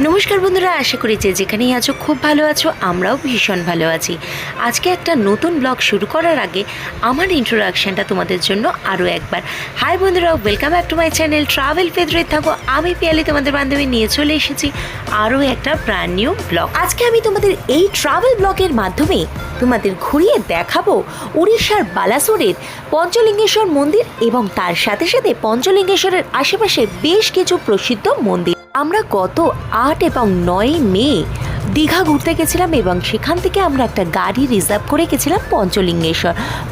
নমস্কার বন্ধুরা, আশা করি যে যেখানেই আছো খুব ভালো আছো। আমরাও ভীষণ ভালো আছি। আজকে একটা নতুন ব্লগ শুরু করার আগে আমার ইন্ট্রোডাকশানটা তোমাদের জন্য আরও একবার। হাই বন্ধুরা, welcome back to my channel travel favourite থাকো। আমি পিয়ালি তোমাদের বান্ধবী নিয়ে চলে এসেছি আরও একটা ব্র্যান্ড নিউ ব্লগ। আজকে আমি তোমাদের এই ট্রাভেল ব্লগের মাধ্যমে তোমাদের ঘুরিয়ে দেখাবো উড়িষ্যার বালাসোরের পঞ্চলিঙ্গেশ্বর মন্দির এবং তার সাথে সাথে পঞ্চলিঙ্গেশ্বরের আশেপাশে বেশ কিছু প্রসিদ্ধ মন্দির। আমরা গত 8 এবং 9 মে দীঘা ঘুরতে গেছিলাম এবং সেখান থেকে আমরা একটা গাড়ি রিজার্ভ করে গেছিলাম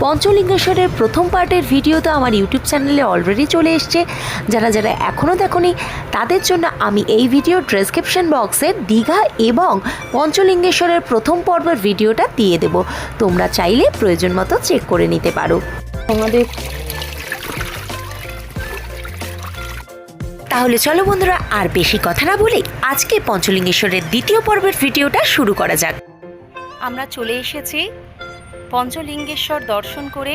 পঞ্চলিঙ্গেশ্বরের প্রথম পার্টের ভিডিও তো আমার ইউটিউব চ্যানেলে অলরেডি চলে এসছে। যারা যারা এখনও দেখোনি তাদের জন্য আমি এই ভিডিও ডেসক্রিপশন বক্সে দীঘা এবং পঞ্চলিঙ্গেশ্বরের প্রথম পর্বের ভিডিওটা দিয়ে দেব, তোমরা চাইলে প্রয়োজন মতো চেক করে নিতে পারো। তাহলে চলো বন্ধুরা, আর বেশি কথা না বলে আজকে পঞ্চলিঙ্গেশ্বরের দ্বিতীয় পর্বের ভিডিওটা শুরু করা যাক। আমরা চলে এসেছি পঞ্চলিঙ্গেশ্বর দর্শন করে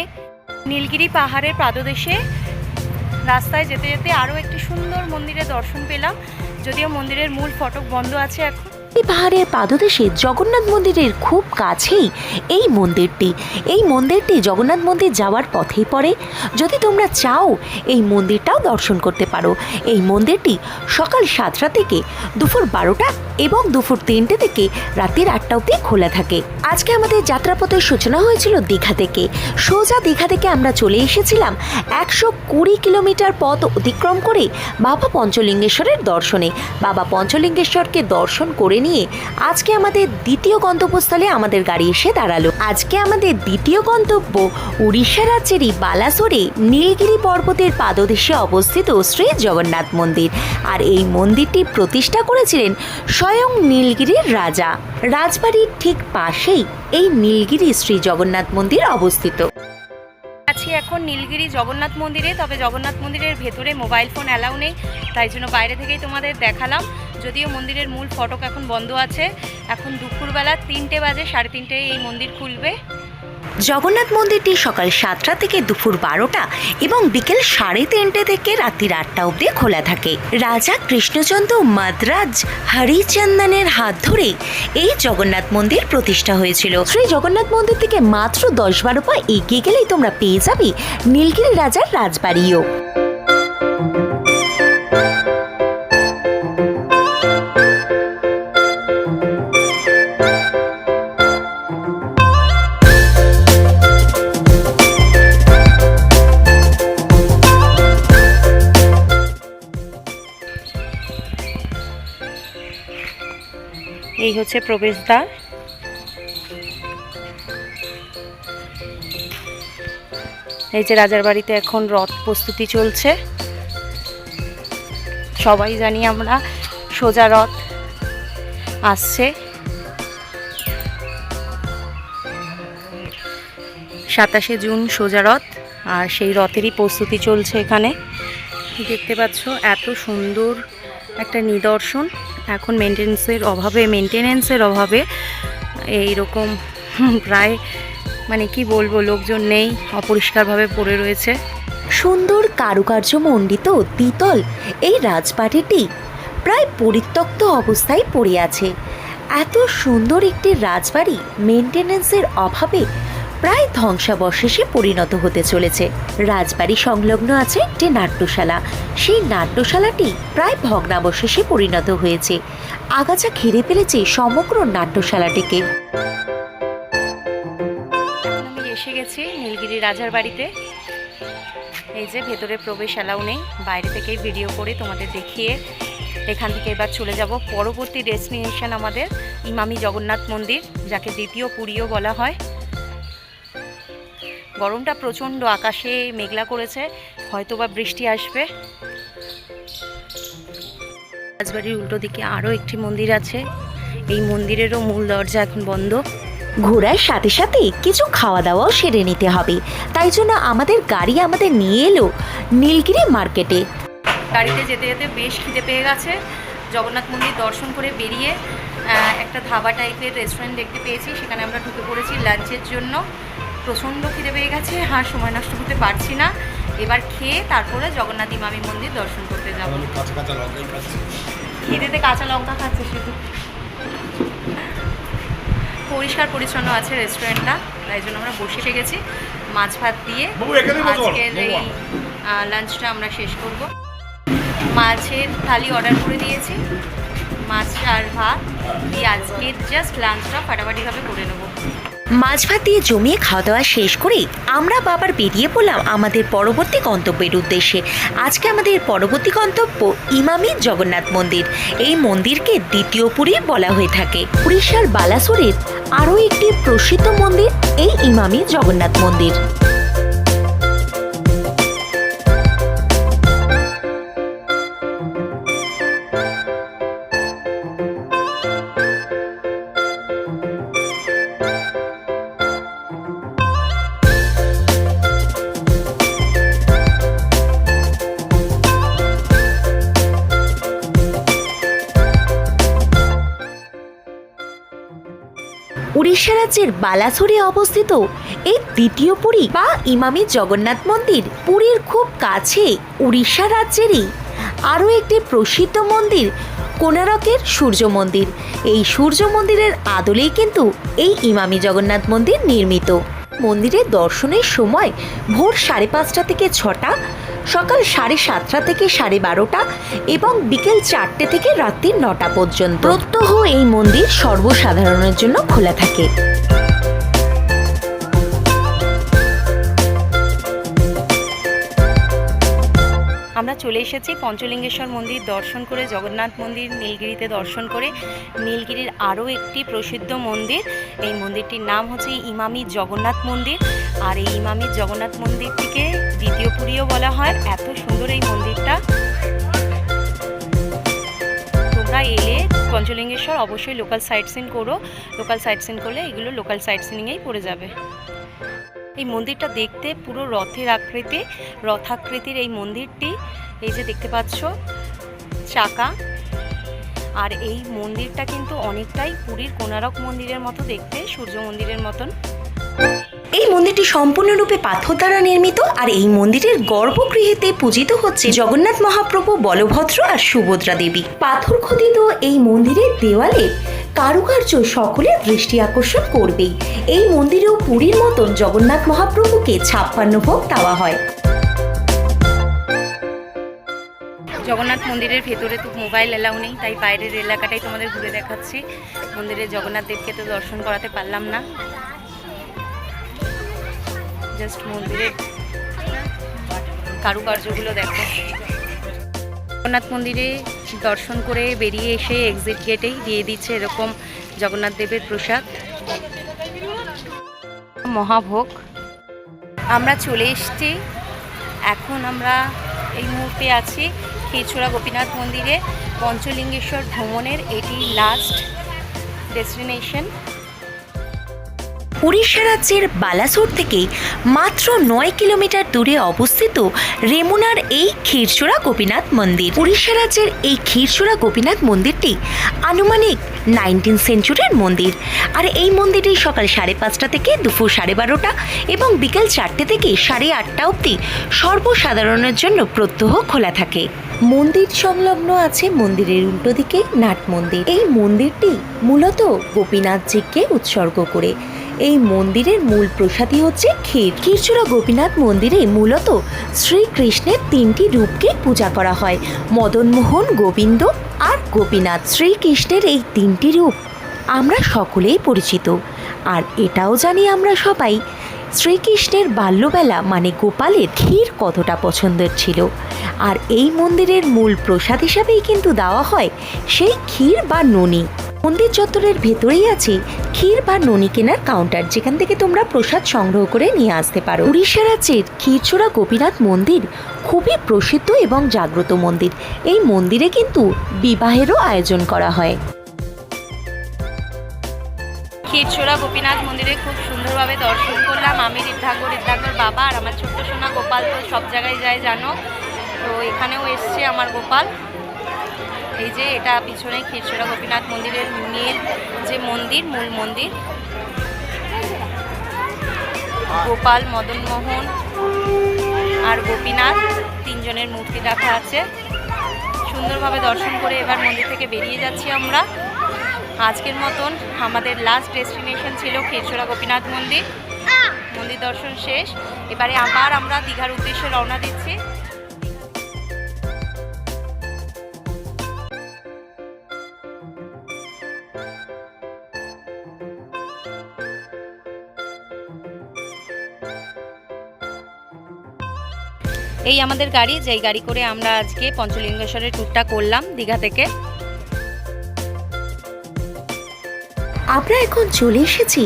নীলগিরি পাহাড়ের পাদদেশে। রাস্তায় যেতে যেতে আরও একটি সুন্দর মন্দিরে দর্শন পেলাম, যদিও মন্দিরের মূল ফটক বন্ধ আছে এখন। এই পাহাড়ের পাদদেশে জগন্নাথ মন্দিরের খুব কাছেই এই মন্দিরটি জগন্নাথ মন্দির যাওয়ার পথেই পড়ে। যদি তোমরা চাও এই মন্দিরটাও দর্শন করতে পারো। এই মন্দিরটি সকাল 7টা থেকে দুপুর 12টা এবং দুপুর 3টে থেকে রাতের 8টা অবধি খোলা থাকে। আজকে আমাদের যাত্রাপথের সূচনা হয়েছিল দীঘা থেকে। সোজা দীঘা থেকে আমরা চলে এসেছিলাম 120 কিলোমিটার পথ অতিক্রম করে বাবা পঞ্চলিঙ্গেশ্বরের দর্শনে। বাবা পঞ্চলিঙ্গেশ্বরকে দর্শন করে নিয়ে আজকে আমাদের দ্বিতীয় গন্তব্যস্থলে আমাদের গাড়ি এসে দাঁড়ালো। আজকে আমাদের দ্বিতীয় গন্তব্য উড়িষ্যা রাজ্যেরই বালাসোরে নীলগিরি পর্বতের পাদদেশে অবস্থিত শ্রী জগন্নাথ মন্দির। আর এই মন্দিরটি প্রতিষ্ঠা করেছিলেন স্বয়ং নীলগিরির রাজা। রাজবাড়ির ঠিক পাশেই এই নীলগিরি শ্রী জগন্নাথ মন্দির অবস্থিত। আছি এখন নীলগিরি জগন্নাথ মন্দিরে, তবে জগন্নাথ মন্দিরের ভেতরে মোবাইল ফোন অ্যালাউ নেই, তাই জন্য বাইরে থেকেই তোমাদের দেখালাম। যদিও মন্দিরের মূল ফটক এখন বন্ধ আছে। এখন দুপুরবেলা 3টে বাজে, 3:30 এই মন্দির খুলবে। জগন্নাথ মন্দিরটি সকাল 7টা থেকে দুপুর 12টা এবং বিকেল 3:30 থেকে রাত্রি 8টা অবধি খোলা থাকে। রাজা কৃষ্ণচন্দ্র মাদ্রাজ হরিচন্দনের হাত ধরে এই জগন্নাথ মন্দির প্রতিষ্ঠা হয়েছিল। সেই জগন্নাথ মন্দির থেকে মাত্র 10-12 পা এগিয়ে গেলেই তোমরা পেয়ে যাবে নীলগিরি রাজার রাজবাড়িও। এই হচ্ছে প্রবেশদ্বার। এই যে রাজার বাড়িতে এখন রথ প্রস্তুতি চলছে। সবাই জানি আমরা সোজা রথ আসছে। 27শে জুন সোজা রথ, আর সেই রথেরই প্রস্তুতি চলছে এখানে। দেখতে পাচ্ছ এত সুন্দর একটা নিদর্শন। এখন মেনটেনেন্সের অভাবে এইরকম প্রায় কি বলবো, লোকজন নেই, অপরিষ্কারভাবে পড়ে রয়েছে। সুন্দর কারুকার্য মণ্ডিত দ্বিতল এই রাজবাড়িটি প্রায় পরিত্যক্ত অবস্থায় পড়ে আছে। এত সুন্দর একটি রাজবাড়ি মেনটেনেন্সের অভাবে প্রায় ধ্বংসাবশেষে পরিণত হতে চলেছে। রাজবাড়ি সংলগ্ন আছে একটি নাট্যশালা। সেই নাট্যশালাটি প্রায় ভগ্নাবশেষে পরিণত হয়েছে। আগাছা ঘিরে ফেলেছে সমগ্র নাট্যশালাটিকে। আমি এসে গেছি নীলগিরি রাজার বাড়িতে। এই যে ভেতরে প্রবেশ অ্যালাউ নেই, বাইরে থেকেই ভিডিও করে তোমাদের দেখিয়ে এখান থেকে এবার চলে যাব পরবর্তী ডেস্টিনেশন আমাদের ইমামি জগন্নাথ মন্দির, যাকে দ্বিতীয় পুরীও বলা হয়। গরমটা প্রচণ্ড, আকাশে মেঘলা করেছে, হয়তোবা বৃষ্টি আসবে। রাজবাড়ির উল্টো দিকে আরও একটি মন্দির আছে। এই মন্দিরেরও মূল দরজা এখন বন্ধ। ঘোরার সাথে সাথে কিছু খাওয়া দাওয়াও সেরে নিতে হবে, তাই জন্য আমাদের গাড়ি নিয়ে এলো নীলগিরি মার্কেটে। গাড়িতে যেতে যেতে বেশ খিদে পেয়ে গেছে। জগন্নাথ মন্দির দর্শন করে বেরিয়ে একটা ধাবা টাইপের রেস্টুরেন্ট দেখতে পেয়েছি, সেখানে আমরা ঢুকে পড়েছি লাঞ্চের জন্য। প্রচণ্ড খিদে পেয়ে গেছে, সময় নষ্ট করতে পারছি না। এবার খেয়ে তারপরে জগন্নাথ ইমামি মন্দির দর্শন করতে যাব। খিদেতে কাঁচা লঙ্কা খাচ্ছে শুধু। পরিষ্কার পরিচ্ছন্ন আছে রেস্টুরেন্টটা, তাই জন্য আমরা বসে গেছি। মাছ ভাত দিয়ে আজকের এই লাঞ্চটা আমরা শেষ করব। মাছের থালি অর্ডার করে দিয়েছি, মাছ আর ভাত দিয়ে আজকের জাস্ট লাঞ্চটা ফাটাফাটিভাবে করে নেবো। মাছ ভাত দিয়ে জমিয়ে খাওয়া দাওয়া শেষ করে আমরা আবার বেরিয়ে পড়লাম আমাদের পরবর্তী গন্তব্যের উদ্দেশ্যে। আজকে আমাদের পরবর্তী গন্তব্য ইমামি জগন্নাথ মন্দির। এই মন্দিরকে দ্বিতীয় পুরী বলা হয়ে থাকে। উড়িষ্যার বালাসোরের আরও একটি প্রসিদ্ধ মন্দির এই ইমামি জগন্নাথ মন্দির। উড়িষ্যা রাজ্যের বালাসোরে অবস্থিত এই দ্বিতীয় পুরী বা ইমামি জগন্নাথ মন্দির পুরীর খুব কাছে উড়িষ্যা রাজ্যেরই আরও একটি প্রসিদ্ধ মন্দির কোণারকের সূর্য মন্দির। এই সূর্য মন্দিরের আদলেই কিন্তু এই ইমামি জগন্নাথ মন্দির নির্মিত। মন্দিরে দর্শনের সময় ভোর 5:30 থেকে 6টা, সকাল 7:30 থেকে 12:30 এবং বিকেল 4টে থেকে রাত্রি 9টা পর্যন্ত প্রত্যহ এই মন্দির সর্বসাধারণের জন্য খোলা থাকে। আমরা চলে এসেছি পঞ্চলিঙ্গেশ্বর মন্দির দর্শন করে, জগন্নাথ মন্দির নীলগিরিতে দর্শন করে। নীলগিরির আরও একটি প্রসিদ্ধ মন্দির, এই মন্দিরটির নাম হচ্ছে ইমামি জগন্নাথ মন্দির। আর এই ইমামি জগন্নাথ মন্দিরটিকে দ্বিতীয় পুরীও বলা হয়। এত সুন্দর এই মন্দিরটা, তোমরা এলে পঞ্চলিঙ্গেশ্বর অবশ্যই লোকাল সাইট সিন করো। লোকাল সাইট সিন করলে এগুলো লোকাল সাইট সিনিংয়েই পড়ে যাবে। এই মন্দিরটা দেখতে পুরো রথাকৃতির এই মন্দিরটি। এই যে দেখতে পাচ্ছ চাকা, আর এই মন্দিরটা কিন্তু অনেকটাই পুরীর কোণারক মন্দিরের মতো দেখতে, সূর্য মন্দিরের মতন। এই মন্দিরটি সম্পূর্ণরূপে পাথর দ্বারা নির্মিত। আর এই মন্দিরের গর্ভগৃহেতে পূজিত হচ্ছে জগন্নাথ মহাপ্রভু, বলভদ্র আর সুভদ্রা দেবী। পাথর খোদিত এই মন্দিরের দেওয়ালে কারুকার্য সকলের দৃষ্টি আকর্ষণ করবেই। এই মন্দিরেও পুরীর মতন জগন্নাথ মহাপ্রভুকে 56 ভোগ দেওয়া হয়। জগন্নাথ মন্দিরের ভেতরে তো মোবাইল এলাও নেই, তাই বাইরের এলাকাটাই তোমাদের ঘুরে দেখাচ্ছি। মন্দিরে জগন্নাথ দেবকে তো দর্শন করাতে পারলাম না, জাস্ট মন্দিরের কারুকার্যগুলো দেখো। জগন্নাথ মন্দিরে দর্শন করে বেরিয়ে এসে এক্সিট গেটেই দিয়ে দিচ্ছে এরকম জগন্নাথ দেবের প্রসাদ মহাভোগ। আমরা চলে এসেছি, এখন আমরা এই মুহূর্তে আছি ক্ষীরচোরা গোপীনাথ মন্দিরে। পঞ্চলিঙ্গেশ্বর ভ্রমণের এটি লাস্ট ডেস্টিনেশন। উড়িষ্যা রাজ্যের বালাসোর থেকে মাত্র 9 কিলোমিটার দূরে অবস্থিত রেমুনার এই ক্ষীরচোরা গোপীনাথ মন্দির। উড়িষ্যা রাজ্যের এই ক্ষীরচোরা গোপীনাথ মন্দিরটি আনুমানিক 19 সেঞ্চুরির মন্দির। আর এই মন্দিরটি সকাল 5:30 থেকে দুপুর 12:30 এবং বিকেল 4টে থেকে 8:30 অবধি সর্বসাধারণের জন্য প্রত্যহ খোলা থাকে। মন্দির সংলগ্ন আছে মন্দিরের উল্টো দিকে নাট মন্দির। এই মন্দিরটি মূলত গোপীনাথজিকে উৎসর্গ করে। এই মন্দিরের মূল প্রসাদই হচ্ছে ক্ষীর। ক্ষীরচোরা গোপীনাথ মন্দিরে মূলত শ্রীকৃষ্ণের 3টি রূপকে পূজা করা হয়, মদনমোহন, গোবিন্দ আর গোপীনাথ। শ্রীকৃষ্ণের এই 3টি রূপ আমরা সকলেই পরিচিত। আর এটাও জানি আমরা সবাই শ্রীকৃষ্ণের বাল্যবেলা মানে গোপালের ক্ষীর কতটা পছন্দের ছিল। আর এই মন্দিরের মূল প্রসাদ হিসাবেই কিন্তু দেওয়া হয় সেই ক্ষীর বা ননি। মন্দির চত্বরের ভেতরেই আছে ক্ষীর বা ননি কেনার কাউন্টার, যেখান থেকে তোমরা প্রসাদ সংগ্রহ করে নিয়ে আসতে পারো। উড়িষ্যা রাজ্যের ক্ষীরচোরা গোপীনাথ মন্দির খুবই প্রসিদ্ধ এবং জাগ্রত মন্দির। এই মন্দিরে কিন্তু বিবাহেরও আয়োজন করা হয়। ক্ষীরচোরা গোপীনাথ মন্দিরে খুব সুন্দরভাবে দর্শন করলাম। আমি ঋদ্ধাগর বাবা আর আমার ছোট্ট সোনা গোপাল তো সব জায়গায় যায় জানো, তো এখানেও এসছে আমার গোপাল। এই যে এটা পিছনে ক্ষীরচোরা গোপীনাথ মন্দিরের মেন যে মন্দির, মূল মন্দির। গোপাল, মদনমোহন আর গোপীনাথ 3জনের মূর্তি রাখা আছে। সুন্দরভাবে দর্শন করে এবার মন্দির থেকে বেরিয়ে যাচ্ছি আমরা। আজকের মতন আমাদের লাস্ট ডেস্টিনেশন ছিল ক্ষীরচোরা গোপীনাথ মন্দির। মন্দির দর্শন শেষ, এবারে আবার আমরা দীঘার উদ্দেশ্যে রওনা দিচ্ছি। এই আমাদের গাড়ি, যেই গাড়ি করে আমরা আজকে পঞ্চলিঙ্গেশ্বরের ট্যুরটা করলাম দীঘা থেকে। আমরা এখন চলে এসেছি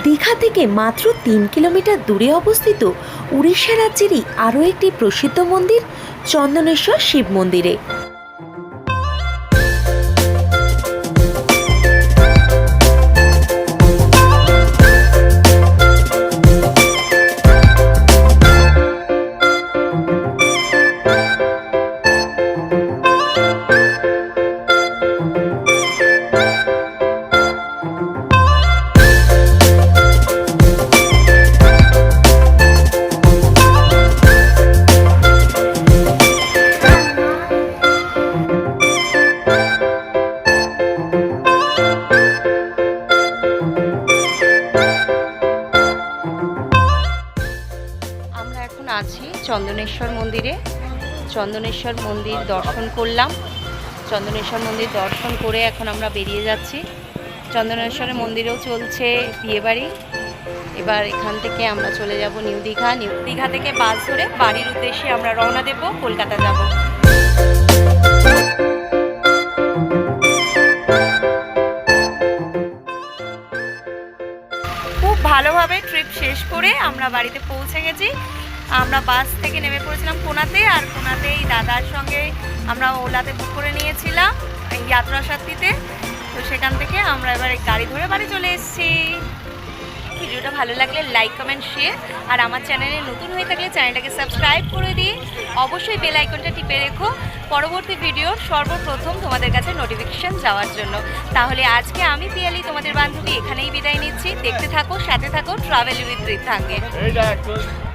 দীঘা থেকে মাত্র 3 কিলোমিটার দূরে অবস্থিত উড়িষ্যা রাজ্যেরই আরও একটি প্রসিদ্ধ মন্দির চন্দনেশ্বর শিব মন্দিরে। আছি চন্দনেশ্বর মন্দিরে। চন্দনেশ্বর মন্দির দর্শন করলাম। চন্দনেশ্বর মন্দির দর্শন করে এখন আমরা বেরিয়ে যাচ্ছি। চন্দনেশ্বরের মন্দিরেও চলছে বিয়েবাড়ি। এবার এখান থেকে আমরা চলে যাব নিউ দীঘা। নিউ দীঘা থেকে বাস ধরে বাড়ির উদ্দেশ্যে আমরা রওনা দেব, কলকাতা যাব। খুব ভালোভাবে ট্রিপ শেষ করে আমরা বাড়িতে পৌঁছে গেছি। আমরা বাস থেকে নেমে পড়েছিলাম কোনাতে, আর কোনাতেই দাদার সঙ্গে আমরা ওলাতে বুক করে নিয়েছিলাম যাত্রা সাথীতে। তো সেখান থেকে আমরা এবার গাড়ি ধরে বাড়ি চলে এসেছি। ভিডিওটা ভালো লাগলে লাইক, কমেন্ট, শেয়ার, আর আমার চ্যানেলে নতুন হয়ে থাকলে চ্যানেলটাকে সাবস্ক্রাইব করে দিয়ে অবশ্যই বেল আইকনটা টিপে রেখো পরবর্তী ভিডিওর সর্বপ্রথম তোমাদের কাছে নোটিফিকেশান যাওয়ার জন্য। তাহলে আজকে আমি পিয়ালি তোমাদের বান্ধবী এখানেই বিদায় নিচ্ছি। দেখতে থাকো, সাথে থাকো ট্রাভেল উইথ ঋদ্ধাঙ্গে।